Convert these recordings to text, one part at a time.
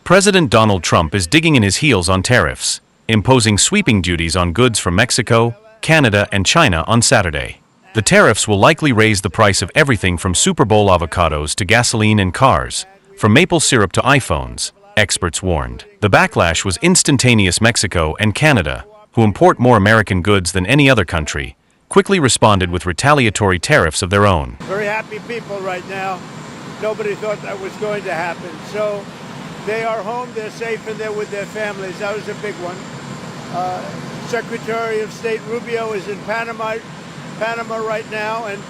President Donald Trump is digging in his heels on tariffs, imposing sweeping duties on goods from Mexico, Canada, and China on Saturday. The tariffs will likely raise the price of everything from Super Bowl avocados to gasoline and cars, from maple syrup to iPhones, experts warned. The backlash was instantaneous. Mexico and Canada, who import more American goods than any other country, quickly responded with retaliatory tariffs of their own. Very happy people right now. Nobody thought that was going to happen. So they are home, they're safe, and they're with their families. That was a big one. Secretary of State Rubio is in Panama right now, and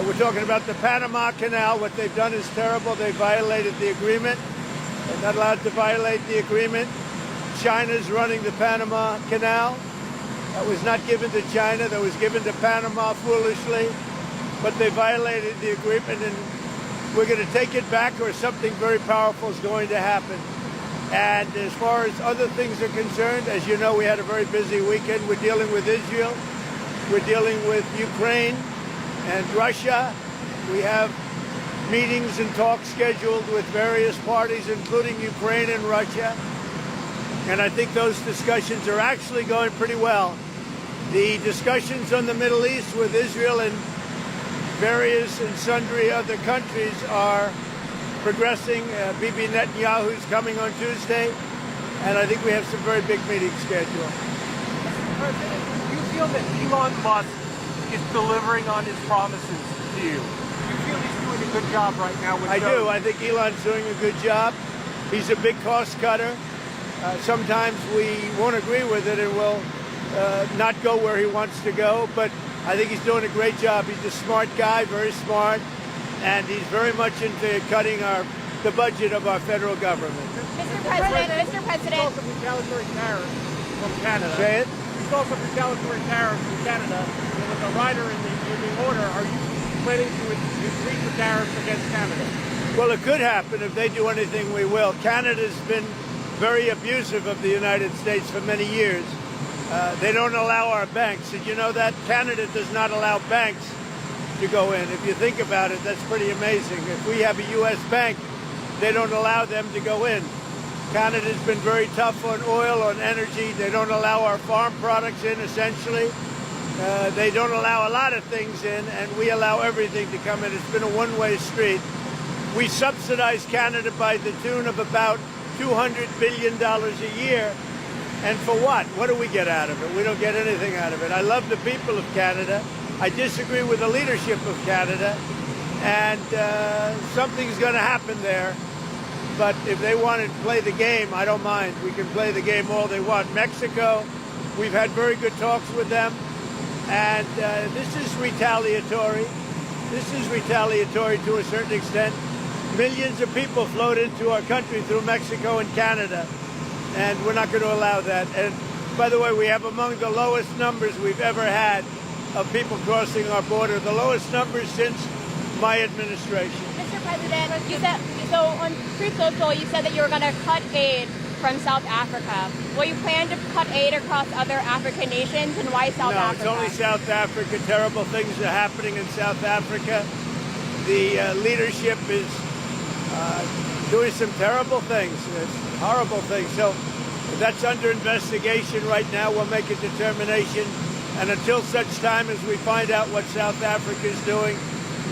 we're talking about the Panama Canal. What they've done is terrible. They violated the agreement. They're not allowed to violate the agreement. China's running the Panama Canal. That was not given to China. That was given to Panama foolishly. But they violated the agreement, and we're going to take it back, or something very powerful is going to happen. And as far as other things are concerned, as you know, we had a very busy weekend. We're dealing with Israel. We're dealing with Ukraine and Russia. We have meetings and talks scheduled with various parties, including Ukraine and Russia. And I think those discussions are actually going pretty well. The discussions on the Middle East with Israel and various and sundry other countries are progressing. Bibi Netanyahu's coming on Tuesday, and I think we have some very big meetings scheduled. Mr. President, do you feel that Elon Musk is delivering on his promises to you? Do you feel he's doing a good job right now with I do. I think Elon's doing a good job. He's a big cost cutter. Sometimes we won't agree with it and will not go where he wants to go, but I think he's doing a great job. He's a smart guy, very smart, and he's very much into cutting the budget of our federal government. Mr. President. We saw some retaliatory tariffs from Canada. Say it? We saw some retaliatory tariffs from Canada. There was a rider in the order. Are you planning to increase the tariffs against Canada? Well, it could happen. If they do anything, we will. Canada's been very abusive of the United States for many years. They don't allow our banks. Did you know that? Canada does not allow banks to go in. If you think about it, that's pretty amazing. If we have a U.S. bank, they don't allow them to go in. Canada's been very tough on oil, on energy. They don't allow our farm products in, essentially. They don't allow a lot of things in, and we allow everything to come in. It's been a one-way street. We subsidize Canada by the tune of about $200 billion a year. And for what? What do we get out of it? We don't get anything out of it. I love the people of Canada. I disagree with the leadership of Canada. And something's going to happen there. But if they want to play the game, I don't mind. We can play the game all they want. Mexico, we've had very good talks with them. And this is retaliatory. This is retaliatory to a certain extent. Millions of people flowed into our country through Mexico and Canada. And we're not going to allow that. And by the way, we have among the lowest numbers we've ever had of people crossing our border, the lowest numbers since my administration. Mr. President, you said, so on Truth Social, you said that you were going to cut aid from South Africa. Will you plan to cut aid across other African nations, and why South Africa? No, it's only South Africa. Terrible things are happening in South Africa. The leadership is doing some terrible things, horrible things. So that's under investigation right now. We'll make a determination. And until such time as we find out what South Africa is doing,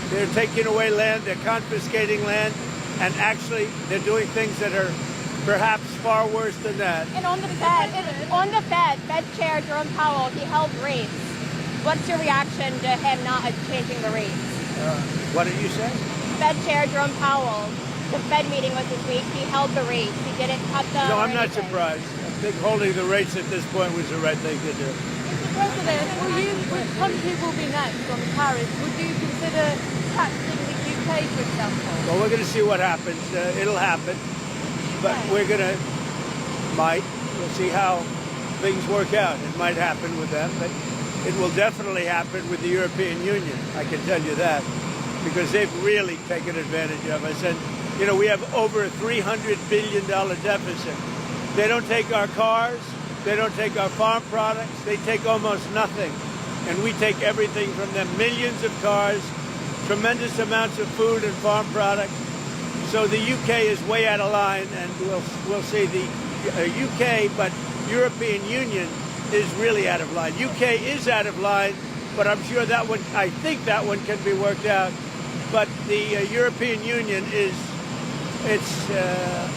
they're taking away land, they're confiscating land, and actually they're doing things that are perhaps far worse than that. And on the Fed Chair Jerome Powell, he held rates. What's your reaction to him not changing the rates? What did you say? Fed Chair Jerome Powell, the Fed meeting was this week. He held the rates. He didn't cut them. No, I'm not surprised. I think holding the rates at this point was the right thing to do. Mr. President, which country will be next on the tariffs? Would you consider taxing the UK, for example? Well, we're going to see what happens. It'll happen. But we're going to, we'll see how things work out. It might happen with them, but it will definitely happen with the European Union. I can tell you that, because they've really taken advantage of us. And, you know, we have over a $300 billion deficit. They don't take our cars. They don't take our farm products. They take almost nothing. And we take everything from them. Millions of cars, tremendous amounts of food and farm products. So the UK is way out of line, and we'll see the UK, but European Union is really out of line. UK is out of line, but I'm sure that one, I think that one can be worked out. But the European Union it's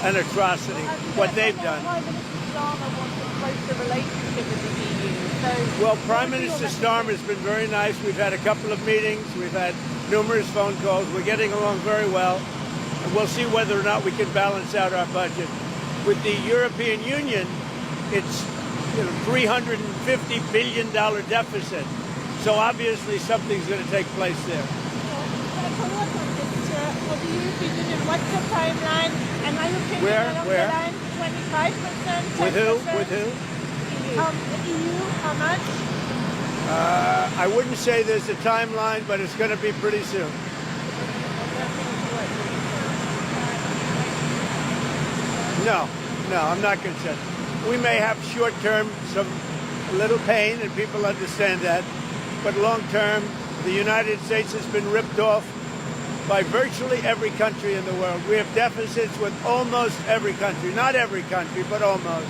an atrocity, what they've done. Prime Minister Starmer wants a closer relationship with the EU. So Well, Prime Minister Starmer has been very nice. We've had a couple of meetings. We've had numerous phone calls. We're getting along very well. And we'll see whether or not we can balance out our budget. With the European Union, it's $350 billion deficit. So obviously something's going to take place there. for the European Union, what's the timeline? And are you thinking along the line 25%? With who? With who? The EU, how much? I wouldn't say there's a timeline, but it's going to be pretty soon. No, I'm not concerned. We may have short-term some little pain, and people understand that, but long-term, the United States has been ripped off by virtually every country in the world. We have deficits with almost every country, not every country, but almost.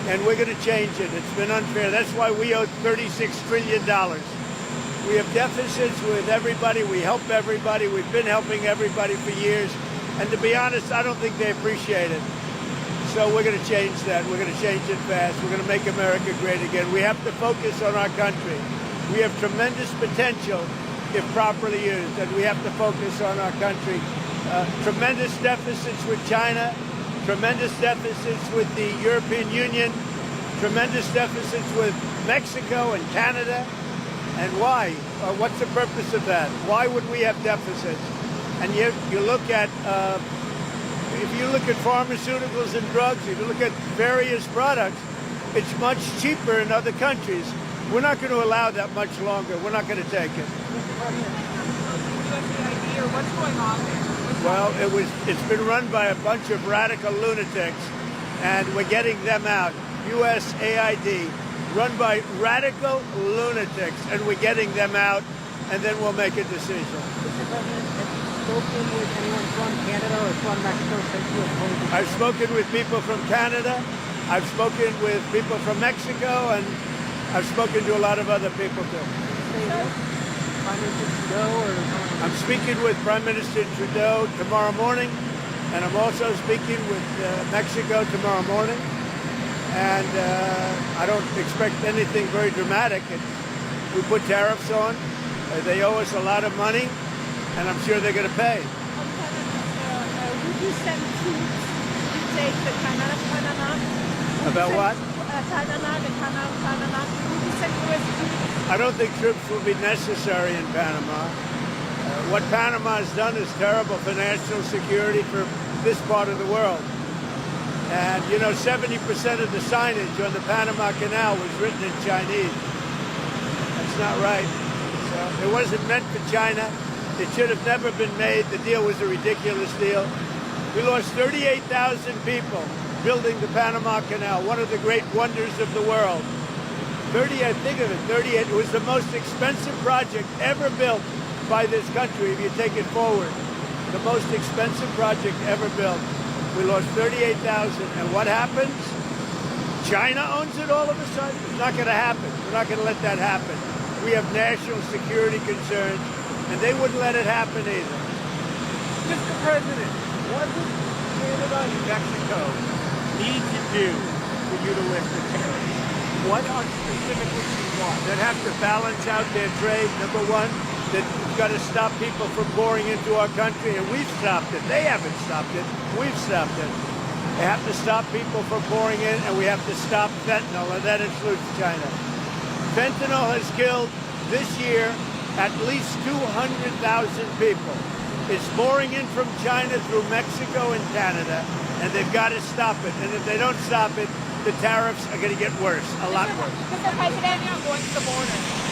And we're going to change it. It's been unfair. That's why we owe $36 trillion. We have deficits with everybody. We help everybody. We've been helping everybody for years. And to be honest, I don't think they appreciate it. So we're going to change that. We're going to change it fast. We're going to make America great again. We have to focus on our country. We have tremendous potential if properly used, and we have to focus on our country. Tremendous deficits with China, tremendous deficits with the European Union, tremendous deficits with Mexico and Canada. And why? What's the purpose of that? Why would we have deficits? And you look at, if you look at pharmaceuticals and drugs, if you look at various products, it's much cheaper in other countries. We're not going to allow that much longer. We're not going to take it. What's going on there? Well, it's been run by a bunch of radical lunatics, and we're getting them out. USAID, run by radical lunatics, and we're getting them out, and then we'll make a decision. Mr. President, have you spoken with anyone from Canada or from Mexico since you opposed? I've spoken with people from Canada. I've spoken with people from Mexico, and I've spoken to a lot of other people too. Prime Minister Trudeau or? I'm speaking with Prime Minister Trudeau tomorrow morning, and I'm also speaking with Mexico tomorrow morning. And I don't expect anything very dramatic. We put tariffs on. They owe us a lot of money, and I'm sure they're going to pay. Would you send troops to take the Canal of Panama? About what? The Canal of Panama. Would you send US troops? I don't think troops will be necessary in Panama. What Panama has done is terrible for national security for this part of the world. And, 70% of the signage on the Panama Canal was written in Chinese. That's not right. So it wasn't meant for China. It should have never been made. The deal was a ridiculous deal. We lost 38,000 people building the Panama Canal, one of the great wonders of the world. 38. It was the most expensive project ever built by this country, if you take it forward. The most expensive project ever built. We lost 38,000. And what happens? China owns it all of a sudden? It's not going to happen. We're not going to let that happen. We have national security concerns, and they wouldn't let it happen either. Mr. President, what does Canada and Mexico need to do for you to lift the tariffs? What specifically do you want? They'd have to balance out their trade, number one. They've got to stop people from pouring into our country, and we've stopped it. They haven't stopped it. We've stopped it. They have to stop people from pouring in, and we have to stop fentanyl, and that includes China. Fentanyl has killed, this year, at least 200,000 people. It's pouring in from China through Mexico and Canada, and they've got to stop it. And if they don't stop it, the tariffs are going to get worse, a lot worse. Mr. President, I'm going to the border.